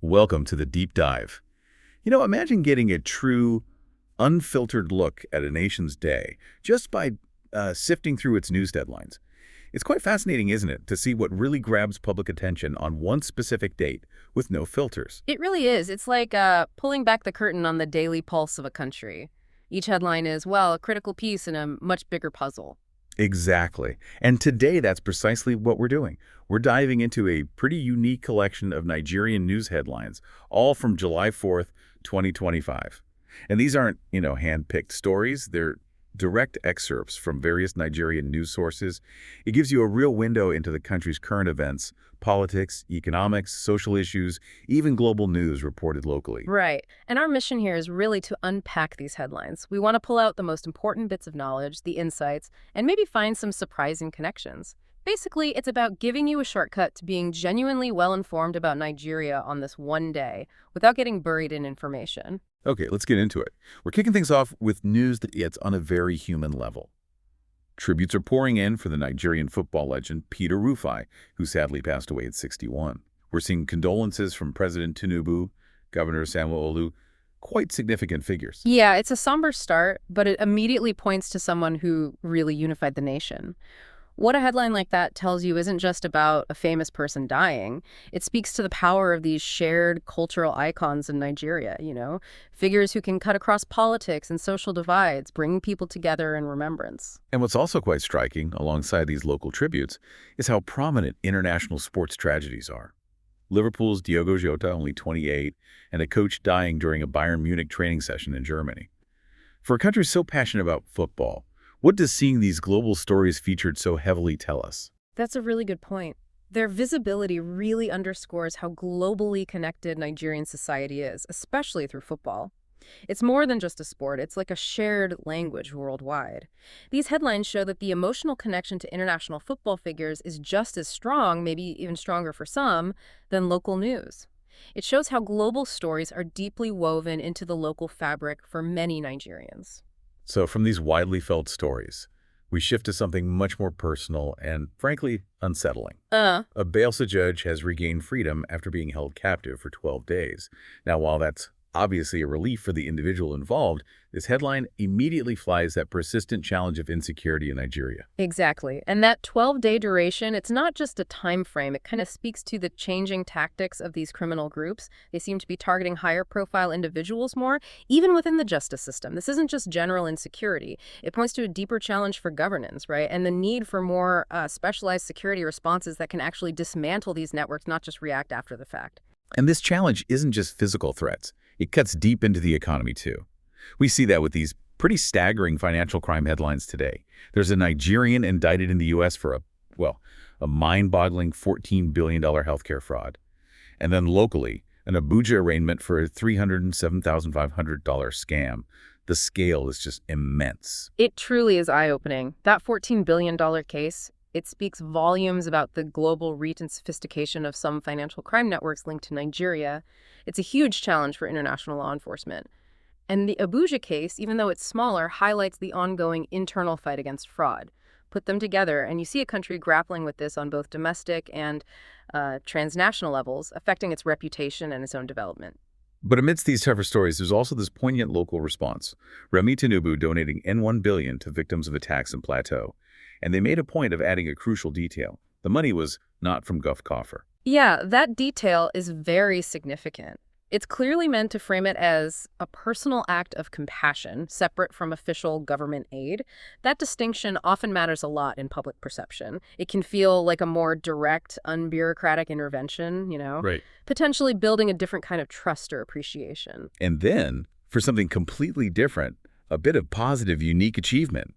Welcome to the deep dive. Imagine getting a true, unfiltered look at a nation's day just by sifting through its news headlines. It's quite fascinating, isn't it, to see what really grabs public attention on one specific date with no filters. It really is. It's like pulling back the curtain on the daily pulse of a country. Each headline is, well, a critical piece in a much bigger puzzle. Exactly. And today, that's precisely what we're doing. We're diving into a pretty unique collection of Nigerian news headlines, all from July 4th, 2025. And these aren't, hand-picked stories. They're direct excerpts from various Nigerian news sources. It gives you a real window into the country's current events, politics, economics, social issues, even global news reported locally. Right. And our mission here is really to unpack these headlines. We want to pull out the most important bits of knowledge, the insights, and maybe find some surprising connections. Basically, it's about giving you a shortcut to being genuinely well-informed about Nigeria on this one day without getting buried in information. Okay, let's get into it. We're kicking things off with news that hits on a very human level. Tributes are pouring in for the Nigerian football legend Peter Rufai, who sadly passed away at 61. We're seeing condolences from President Tinubu, Governor Samuel Olu, quite significant figures. Yeah, it's a somber start, but it immediately points to someone who really unified the nation. What a headline like that tells you isn't just about a famous person dying. It speaks to the power of these shared cultural icons in Nigeria, figures who can cut across politics and social divides, bringing people together in remembrance. And what's also quite striking, alongside these local tributes, is how prominent international sports tragedies are. Liverpool's Diogo Jota, only 28, and a coach dying during a Bayern Munich training session in Germany. For a country so passionate about football, what does seeing these global stories featured so heavily tell us? That's a really good point. Their visibility really underscores how globally connected Nigerian society is, especially through football. It's more than just a sport, it's like a shared language worldwide. These headlines show that the emotional connection to international football figures is just as strong, maybe even stronger for some, than local news. It shows how global stories are deeply woven into the local fabric for many Nigerians. So from these widely felt stories, we shift to something much more personal and, frankly, unsettling. A Bayelsa judge has regained freedom after being held captive for 12 days. Now, while that's obviously a relief for the individual involved, this headline immediately flies that persistent challenge of insecurity in Nigeria. Exactly. And that 12-day duration, it's not just a time frame. It kind of speaks to the changing tactics of these criminal groups. They seem to be targeting higher-profile individuals more, even within the justice system. This isn't just general insecurity. It points to a deeper challenge for governance, right? And the need for more specialized security responses that can actually dismantle these networks, not just react after the fact. And this challenge isn't just physical threats. It cuts deep into the economy, too. We see that with these pretty staggering financial crime headlines today. There's a Nigerian indicted in the U.S. for a mind-boggling $14 billion healthcare fraud. And then locally, an Abuja arraignment for a $307,500 scam. The scale is just immense. It truly is eye-opening. That $14 billion case, it speaks volumes about the global reach and sophistication of some financial crime networks linked to Nigeria. It's a huge challenge for international law enforcement. And the Abuja case, even though it's smaller, highlights the ongoing internal fight against fraud. Put them together, and you see a country grappling with this on both domestic and transnational levels, affecting its reputation and its own development. But amidst these tougher stories, there's also this poignant local response. Remi Tinubu donating N1 billion to victims of attacks in Plateau. And they made a point of adding a crucial detail. The money was not from Gulf coffer. Yeah, that detail is very significant. It's clearly meant to frame it as a personal act of compassion, separate from official government aid. That distinction often matters a lot in public perception. It can feel like a more direct, unbureaucratic intervention, Right. potentially building a different kind of trust or appreciation. And then, for something completely different, a bit of positive, unique achievement.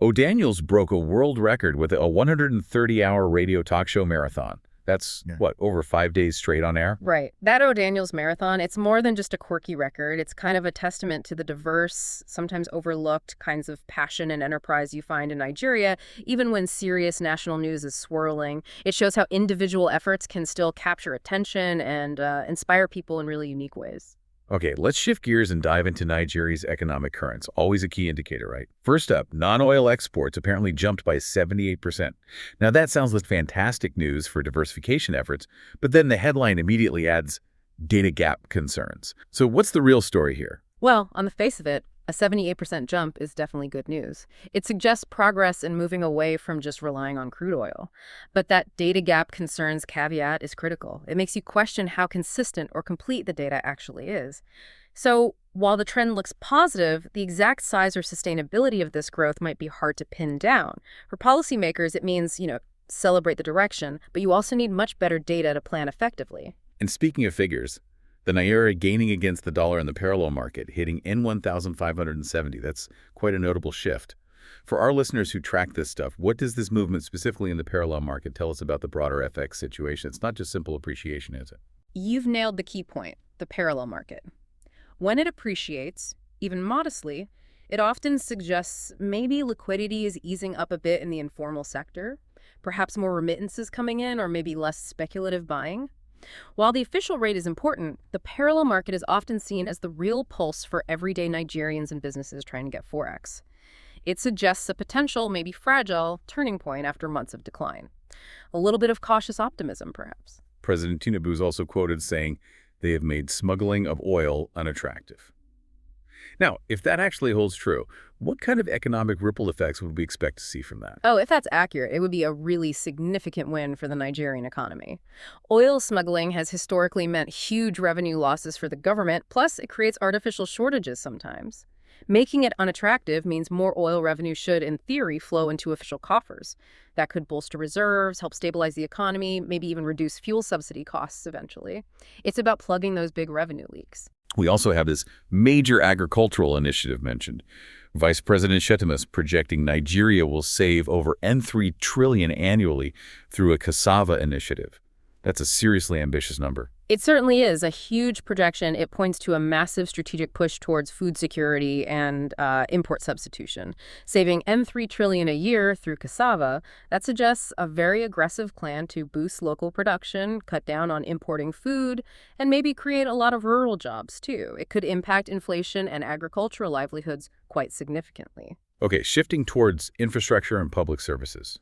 O'Daniels broke a world record with a 130-hour radio talk show marathon. That's, over 5 days straight on air? Right. That O'Daniels marathon, it's more than just a quirky record. It's kind of a testament to the diverse, sometimes overlooked kinds of passion and enterprise you find in Nigeria, even when serious national news is swirling. It shows how individual efforts can still capture attention and inspire people in really unique ways. Okay, let's shift gears and dive into Nigeria's economic currents, always a key indicator, right? First up, non-oil exports apparently jumped by 78%. Now that sounds like fantastic news for diversification efforts, but then the headline immediately adds data gap concerns. So what's the real story here? Well, on the face of it, a 78% jump is definitely good news. It suggests progress in moving away from just relying on crude oil. But that data gap concerns caveat is critical. It makes you question how consistent or complete the data actually is. So while the trend looks positive, the exact size or sustainability of this growth might be hard to pin down. For policymakers, it means, celebrate the direction, but you also need much better data to plan effectively. And speaking of figures, the Naira gaining against the dollar in the parallel market, hitting N1,570. That's quite a notable shift. For our listeners who track this stuff, what does this movement specifically in the parallel market tell us about the broader FX situation? It's not just simple appreciation, is it? You've nailed the key point, the parallel market. When it appreciates, even modestly, it often suggests maybe liquidity is easing up a bit in the informal sector, perhaps more remittances coming in or maybe less speculative buying. While the official rate is important, the parallel market is often seen as the real pulse for everyday Nigerians and businesses trying to get Forex. It suggests a potential, maybe fragile, turning point after months of decline. A little bit of cautious optimism, perhaps. President Tinubu is also quoted saying they have made smuggling of oil unattractive. Now, if that actually holds true, what kind of economic ripple effects would we expect to see from that? Oh, if that's accurate, it would be a really significant win for the Nigerian economy. Oil smuggling has historically meant huge revenue losses for the government, plus it creates artificial shortages sometimes. Making it unattractive means more oil revenue should, in theory, flow into official coffers. That could bolster reserves, help stabilize the economy, maybe even reduce fuel subsidy costs eventually. It's about plugging those big revenue leaks. We also have this major agricultural initiative mentioned. Vice President Shetimus projecting Nigeria will save over N3 trillion annually through a cassava initiative. That's a seriously ambitious number. It certainly is a huge projection. It points to a massive strategic push towards food security and import substitution. Saving N3 trillion a year through cassava, that suggests a very aggressive plan to boost local production, cut down on importing food, and maybe create a lot of rural jobs, too. It could impact inflation and agricultural livelihoods quite significantly. Okay, shifting towards infrastructure and public services.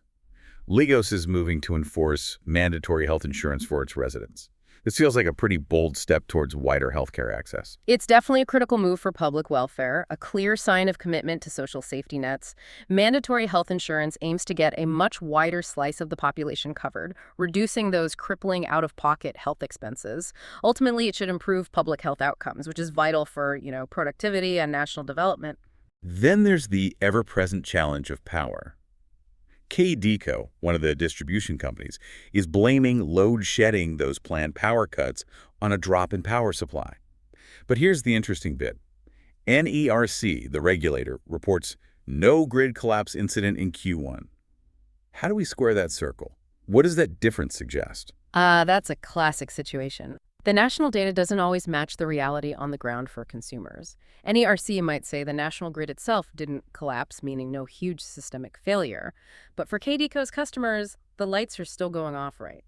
Lagos is moving to enforce mandatory health insurance for its residents. This feels like a pretty bold step towards wider healthcare access. It's definitely a critical move for public welfare, a clear sign of commitment to social safety nets. Mandatory health insurance aims to get a much wider slice of the population covered, reducing those crippling out-of-pocket health expenses. Ultimately, it should improve public health outcomes, which is vital for, productivity and national development. Then there's the ever-present challenge of power. KDCO, one of the distribution companies, is blaming load shedding those planned power cuts on a drop in power supply. But here's the interesting bit. NERC, the regulator, reports no grid collapse incident in Q1. How do we square that circle? What does that difference suggest? That's a classic situation. The national data doesn't always match the reality on the ground for consumers. NERC might say the national grid itself didn't collapse, meaning no huge systemic failure. But for KDCO's customers, the lights are still going off right.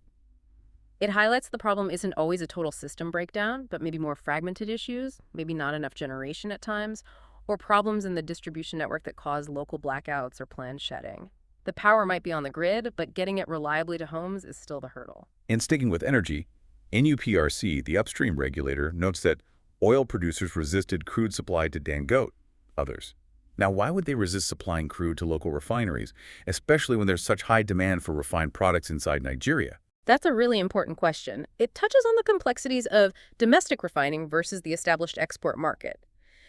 It highlights the problem isn't always a total system breakdown, but maybe more fragmented issues, maybe not enough generation at times, or problems in the distribution network that cause local blackouts or planned shedding. The power might be on the grid, but getting it reliably to homes is still the hurdle. And sticking with energy, NUPRC, the upstream regulator, notes that oil producers resisted crude supply to Dangote, others. Now, why would they resist supplying crude to local refineries, especially when there's such high demand for refined products inside Nigeria? That's a really important question. It touches on the complexities of domestic refining versus the established export market.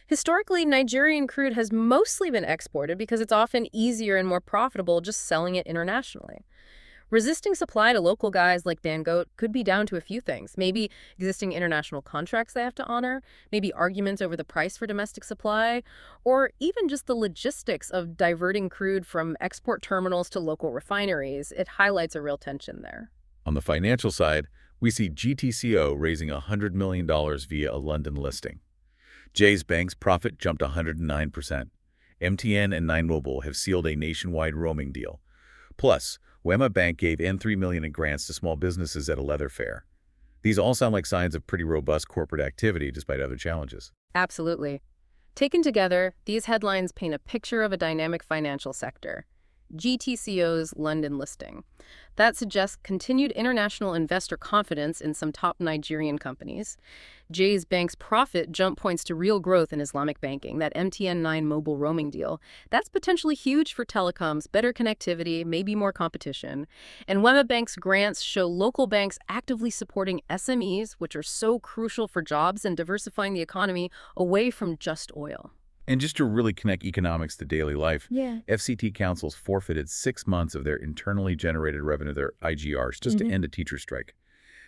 Historically, Nigerian crude has mostly been exported because it's often easier and more profitable just selling it internationally. Resisting supply to local guys like Dangote could be down to a few things. Maybe existing international contracts they have to honor, maybe arguments over the price for domestic supply, or even just the logistics of diverting crude from export terminals to local refineries. It highlights a real tension there. On the financial side, we see GTCO raising $100 million via a London listing. Jay's Bank's profit jumped 109%. MTN and Nine Mobile have sealed a nationwide roaming deal. Plus, Wema Bank gave N3 million in grants to small businesses at a leather fair. These all sound like signs of pretty robust corporate activity despite other challenges. Absolutely. Taken together, these headlines paint a picture of a dynamic financial sector. GTCO's London listing. That suggests continued international investor confidence in some top Nigerian companies. Jay's bank's profit jump points to real growth in Islamic banking, that MTN-9 mobile roaming deal. That's potentially huge for telecoms, better connectivity, maybe more competition. And Wema Bank's grants show local banks actively supporting SMEs, which are so crucial for jobs and diversifying the economy away from just oil. And just to really connect economics to daily life, Yeah. FCT councils forfeited 6 months of their internally generated revenue, their IGRs, just to end a teacher strike.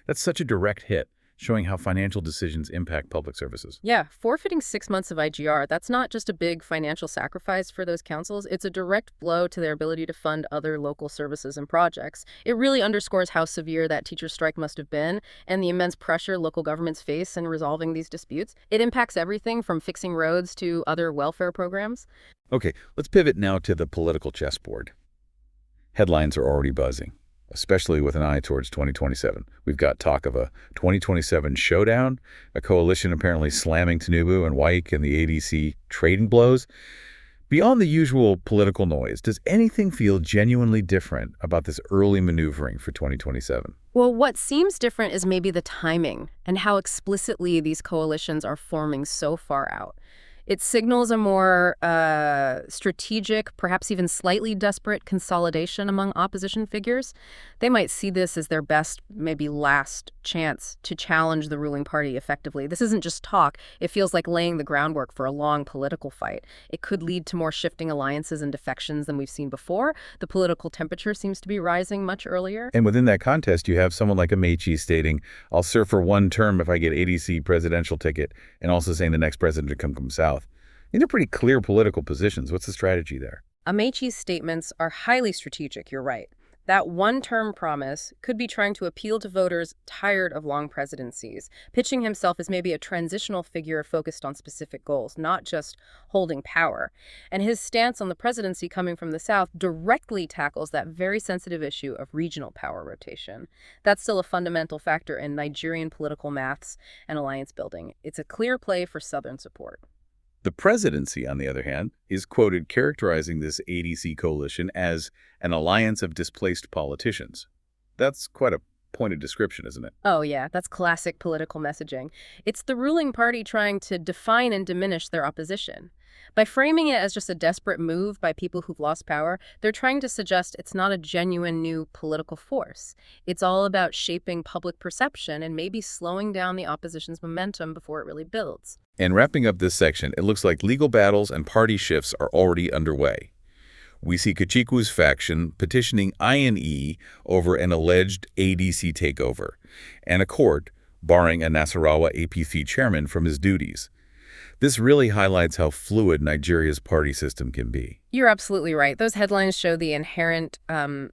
That's such a direct hit, showing how financial decisions impact public services. Yeah, forfeiting 6 months of IGR, that's not just a big financial sacrifice for those councils, it's a direct blow to their ability to fund other local services and projects. It really underscores how severe that teacher strike must have been and the immense pressure local governments face in resolving these disputes. It impacts everything from fixing roads to other welfare programs. Okay, let's pivot now to the political chessboard. Headlines are already buzzing, especially with an eye towards 2027. We've got talk of a 2027 showdown, a coalition apparently slamming Tinubu and Waik and the ADC trading blows. Beyond the usual political noise, does anything feel genuinely different about this early maneuvering for 2027? Well, what seems different is maybe the timing and how explicitly these coalitions are forming so far out. It signals a more strategic, perhaps even slightly desperate consolidation among opposition figures. They might see this as their best, maybe last chance to challenge the ruling party effectively. This isn't just talk. It feels like laying the groundwork for a long political fight. It could lead to more shifting alliances and defections than we've seen before. The political temperature seems to be rising much earlier. And within that contest, you have someone like Amechi stating, "I'll serve for one term if I get ADC presidential ticket," and also saying the next president to come from South. These are pretty clear political positions. What's the strategy there? Amechi's statements are highly strategic, you're right. That one-term promise could be trying to appeal to voters tired of long presidencies, pitching himself as maybe a transitional figure focused on specific goals, not just holding power. And his stance on the presidency coming from the South directly tackles that very sensitive issue of regional power rotation. That's still a fundamental factor in Nigerian political maths and alliance building. It's a clear play for Southern support. The presidency, on the other hand, is quoted characterizing this ADC coalition as an alliance of displaced politicians. That's quite a pointed description, isn't it? Oh, yeah, that's classic political messaging. It's the ruling party trying to define and diminish their opposition. By framing it as just a desperate move by people who've lost power, they're trying to suggest it's not a genuine new political force. It's all about shaping public perception and maybe slowing down the opposition's momentum before it really builds. And wrapping up this section, it looks like legal battles and party shifts are already underway. We see Kachiku's faction petitioning INE over an alleged ADC takeover, and a court barring a Nasarawa APC chairman from his duties. This really highlights how fluid Nigeria's party system can be. You're absolutely right. Those headlines show the inherent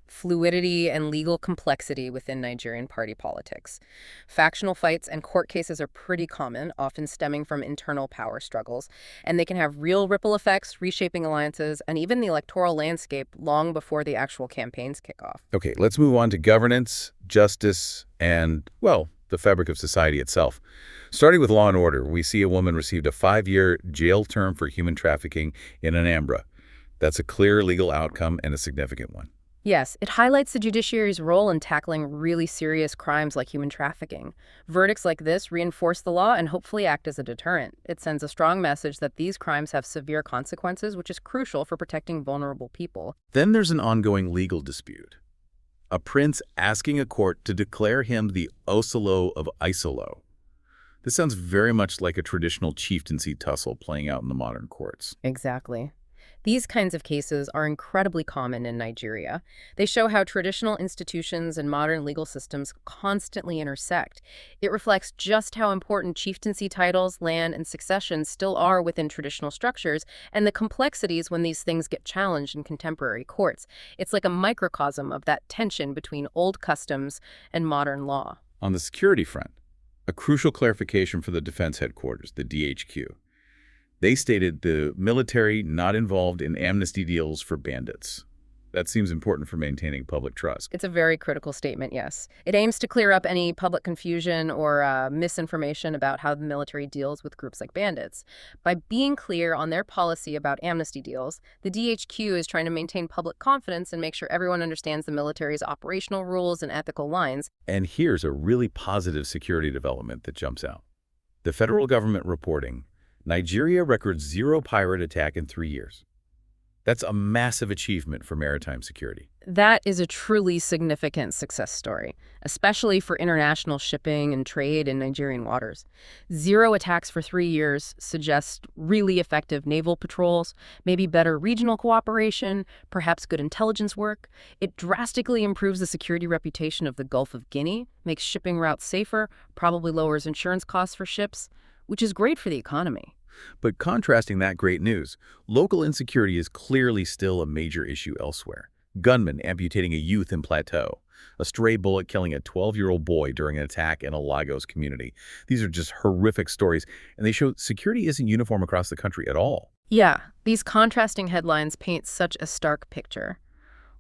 fluidity and legal complexity within Nigerian party politics. Factional fights and court cases are pretty common, often stemming from internal power struggles, and they can have real ripple effects, reshaping alliances, and even the electoral landscape long before the actual campaigns kick off. Okay, let's move on to governance, justice, and, well, the fabric of society itself. Starting with law and order, we see a woman received a 5-year jail term for human trafficking in Anambra. That's a clear legal outcome and a significant one. Yes, it highlights the judiciary's role in tackling really serious crimes like human trafficking. Verdicts like this reinforce the law and hopefully act as a deterrent. It sends a strong message that these crimes have severe consequences, which is crucial for protecting vulnerable people. Then there's an ongoing legal dispute. A prince asking a court to declare him the Osolo of Isolo. This sounds very much like a traditional chieftaincy tussle playing out in the modern courts. Exactly. These kinds of cases are incredibly common in Nigeria. They show how traditional institutions and modern legal systems constantly intersect. It reflects just how important chieftaincy titles, land, and succession still are within traditional structures, and the complexities when these things get challenged in contemporary courts. It's like a microcosm of that tension between old customs and modern law. On the security front, a crucial clarification for the Defense Headquarters, the DHQ. They stated the military not involved in amnesty deals for bandits. That seems important for maintaining public trust. It's a very critical statement, yes. It aims to clear up any public confusion or misinformation about how the military deals with groups like bandits. By being clear on their policy about amnesty deals, the DHQ is trying to maintain public confidence and make sure everyone understands the military's operational rules and ethical lines. And here's a really positive security development that jumps out. The federal government reporting, Nigeria records 0 pirate attack in 3 years. That's a massive achievement for maritime security. That is a truly significant success story, especially for international shipping and trade in Nigerian waters. 0 attacks for 3 years suggests really effective naval patrols, maybe better regional cooperation, perhaps good intelligence work. It drastically improves the security reputation of the Gulf of Guinea, makes shipping routes safer, probably lowers insurance costs for ships, which is great for the economy. But contrasting that great news, local insecurity is clearly still a major issue elsewhere. Gunmen amputating a youth in Plateau, a stray bullet killing a 12-year-old boy during an attack in a Lagos community. These are just horrific stories, and they show security isn't uniform across the country at all. Yeah, these contrasting headlines paint such a stark picture.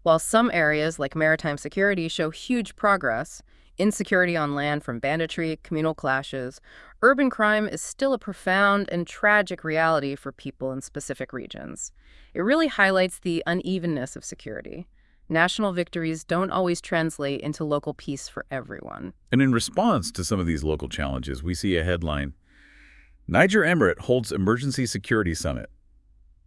While some areas, like maritime security, show huge progress, insecurity on land from banditry, communal clashes, urban crime is still a profound and tragic reality for people in specific regions. It really highlights the unevenness of security. National victories don't always translate into local peace for everyone. And in response to some of these local challenges, we see a headline, Niger Emirate holds emergency security summit.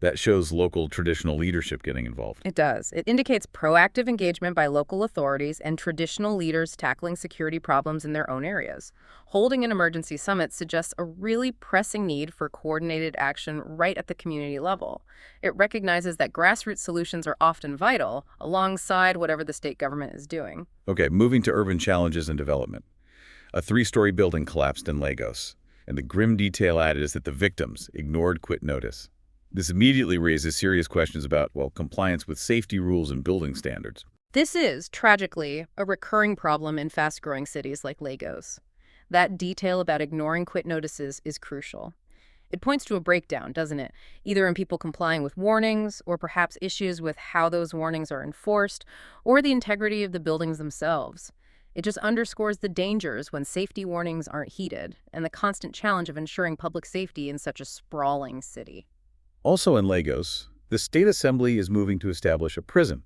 That shows local traditional leadership getting involved. It does. It indicates proactive engagement by local authorities and traditional leaders tackling security problems in their own areas. Holding an emergency summit suggests a really pressing need for coordinated action right at the community level. It recognizes that grassroots solutions are often vital, alongside whatever the state government is doing. Okay, moving to urban challenges and development. A 3-story building collapsed in Lagos, and the grim detail added is that the victims ignored quit notice. This immediately raises serious questions about, well, compliance with safety rules and building standards. This is, tragically, a recurring problem in fast-growing cities like Lagos. That detail about ignoring quit notices is crucial. It points to a breakdown, doesn't it? Either in people complying with warnings, or perhaps issues with how those warnings are enforced, or the integrity of the buildings themselves. It just underscores the dangers when safety warnings aren't heeded, and the constant challenge of ensuring public safety in such a sprawling city. Also in Lagos, the state assembly is moving to establish a prison.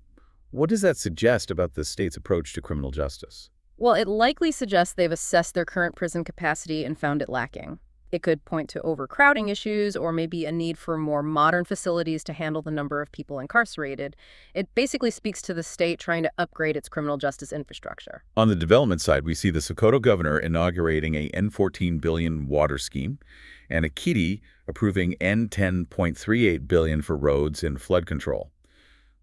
What does that suggest about the state's approach to criminal justice? Well, it likely suggests they've assessed their current prison capacity and found it lacking. It could point to overcrowding issues or maybe a need for more modern facilities to handle the number of people incarcerated. It basically speaks to the state trying to upgrade its criminal justice infrastructure. On the development side, we see the Sokoto governor inaugurating a N14 billion water scheme and Ekiti approving N10.38 billion for roads and flood control.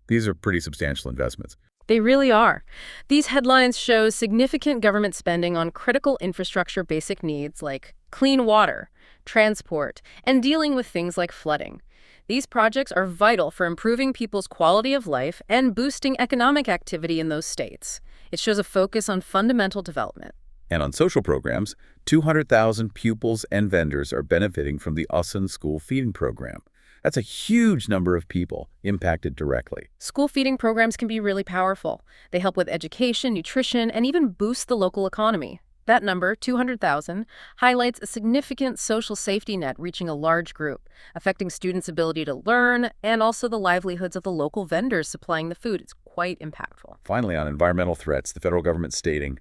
These are pretty substantial investments. They really are. These headlines show significant government spending on critical infrastructure basic needs like clean water, transport, and dealing with things like flooding. These projects are vital for improving people's quality of life and boosting economic activity in those states. It shows a focus on fundamental development. And on social programs, 200,000 pupils and vendors are benefiting from the Osun school feeding program. That's a huge number of people impacted directly. School feeding programs can be really powerful. They help with education, nutrition, and even boost the local economy. That number, 200,000, highlights a significant social safety net reaching a large group, affecting students' ability to learn and also the livelihoods of the local vendors supplying the food. It's quite impactful. Finally, on environmental threats, the federal government stating,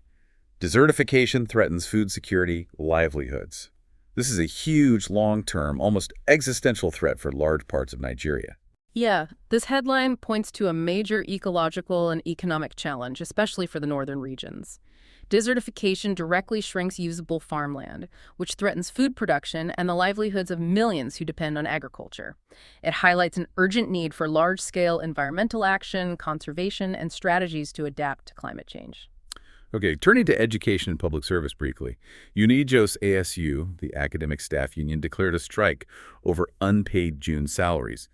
desertification threatens food security, livelihoods. This is a huge, long-term, almost existential threat for large parts of Nigeria. Yeah, this headline points to a major ecological and economic challenge, especially for the northern regions. Desertification directly shrinks usable farmland, which threatens food production and the livelihoods of millions who depend on agriculture. It highlights an urgent need for large-scale environmental action, conservation, and strategies to adapt to climate change. Okay, turning to education and public service briefly. Unijos ASU, the academic staff union, declared a strike over unpaid June salaries.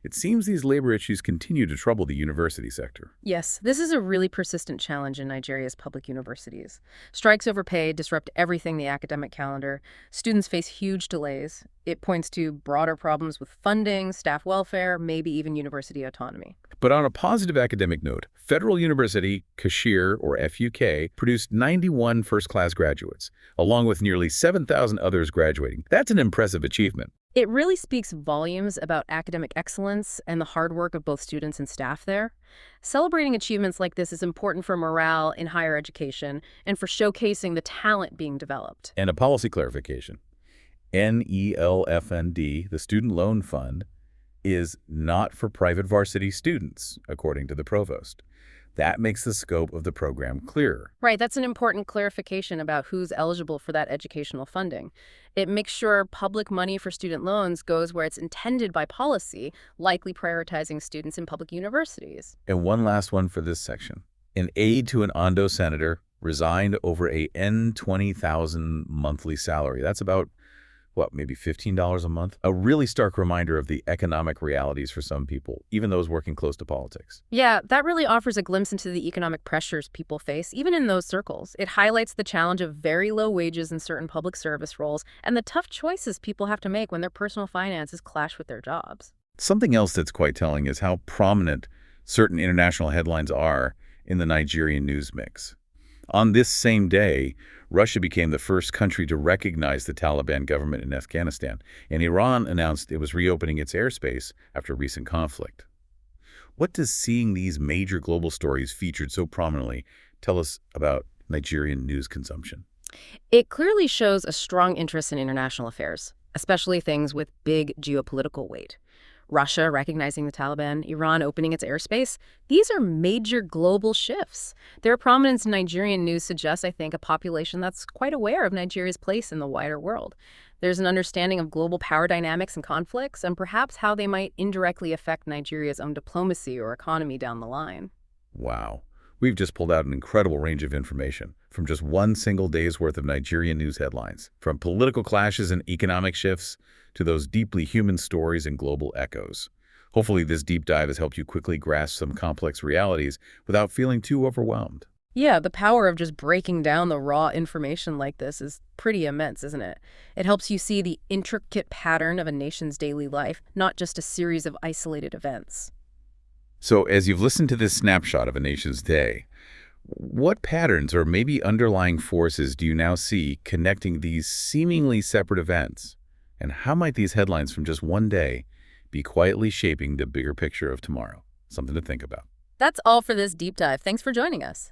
It seems these labor issues continue to trouble the university sector. Yes, this is a really persistent challenge in Nigeria's public universities. Strikes over pay disrupt everything the academic calendar. Students face huge delays. It points to broader problems with funding, staff welfare, maybe even university autonomy. But on a positive academic note, Federal University, Kashir, or FUK, produced 91 first-class graduates, along with nearly 7,000 others graduating. That's an impressive achievement. It really speaks volumes about academic excellence and the hard work of both students and staff there. Celebrating achievements like this is important for morale in higher education and for showcasing the talent being developed. And a policy clarification. NELFND, the Student Loan Fund, is not for private varsity students, according to the provost. That makes the scope of the program clearer. Right, that's an important clarification about who's eligible for that educational funding. It makes sure public money for student loans goes where it's intended by policy, likely prioritizing students in public universities. And one last one for this section. An aide to an Ondo senator resigned over a N20,000 monthly salary. That's about maybe $15 a month? A really stark reminder of the economic realities for some people, even those working close to politics. Yeah, that really offers a glimpse into the economic pressures people face, even in those circles. It highlights the challenge of very low wages in certain public service roles and the tough choices people have to make when their personal finances clash with their jobs. Something else that's quite telling is how prominent certain international headlines are in the Nigerian news mix. On this same day, Russia became the first country to recognize the Taliban government in Afghanistan, and Iran announced it was reopening its airspace after recent conflict. What does seeing these major global stories featured so prominently tell us about Nigerian news consumption? It clearly shows a strong interest in international affairs, especially things with big geopolitical weight. Russia recognizing the Taliban, Iran opening its airspace, these are major global shifts. Their prominence in Nigerian news suggests, I think, a population that's quite aware of Nigeria's place in the wider world. There's an understanding of global power dynamics and conflicts, and perhaps how they might indirectly affect Nigeria's own diplomacy or economy down the line. Wow. We've just pulled out an incredible range of information from just one single day's worth of Nigerian news headlines, from political clashes and economic shifts to those deeply human stories and global echoes. Hopefully this deep dive has helped you quickly grasp some complex realities without feeling too overwhelmed. Yeah, the power of just breaking down the raw information like this is pretty immense, isn't it? It helps you see the intricate pattern of a nation's daily life, not just a series of isolated events. So as you've listened to this snapshot of a nation's day, what patterns or maybe underlying forces do you now see connecting these seemingly separate events? And how might these headlines from just one day be quietly shaping the bigger picture of tomorrow? Something to think about. That's all for this deep dive. Thanks for joining us.